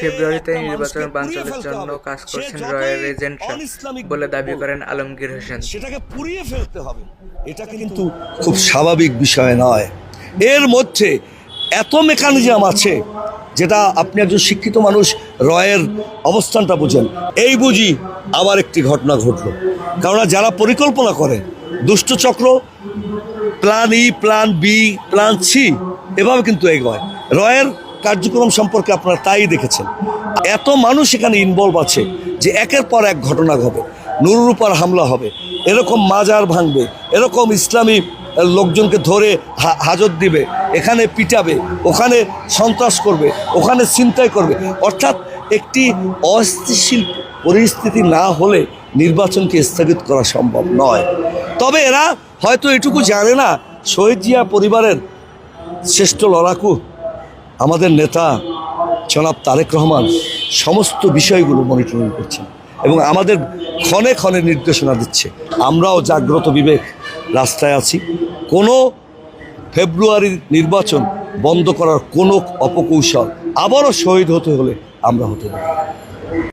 ফেব্রুয়ারিতে নির্বাচন বানচালের জন্য কাজ করছেন রয়্যাল এজেন্টরা বলে দাবি করেন আলমগীর হোসেন। সেটাকে পুড়িয়ে ফেলতে হবে, এটা কিন্তু খুব স্বাভাবিক বিষয় নয়। এর মধ্যে এত মেকানিজম আছে যেটা আপনি একজন শিক্ষিত মানুষ রয়ের অবস্থানটা বুঝেন। এই বুঝি আবার একটি ঘটনা ঘটল, কারণ যারা পরিকল্পনা করে দুষ্টচক্র প্ল্যান ই, প্ল্যান বি, প্ল্যান সি এভাবে কিন্তু এগোয়। রয়ের কার্যক্রম সম্পর্কে আপনারা তাই দেখেছেন। এত মানুষ এখানে ইনভলভ আছে যে একের পর এক ঘটনা ঘটে, নুরুর উপর হামলা হবে, এরকম মাজার ভাঙবে, এরকম ইসলামী লোকজনকে ধরে হাজত দিবে, এখানে পিটাবে, ওখানে সন্ত্রাস করবে, ওখানে ছিনতাই করবে। অর্থাৎ একটি অস্থিতিশীল পরিস্থিতি না হলে নির্বাচনকে স্থগিত করা সম্ভব নয়। তবে এরা হয়তো এটুকু জানে না, শহীদ জিয়া পরিবারের শ্রেষ্ঠ লড়াকু আমাদের নেতা জনাব তারেক রহমান সমস্ত বিষয়গুলো মনিটরিং করছেন এবং আমাদের ক্ষণে ক্ষণে নির্দেশনা দিচ্ছে। আমরাও জাগ্রত বিবেক রাস্তায় আছি। কোনো ফেব্রুয়ারির নির্বাচন বন্ধ করার কোনো অপকৌশল আবারও শহীদ হতে হলে আমরা হতে দেব।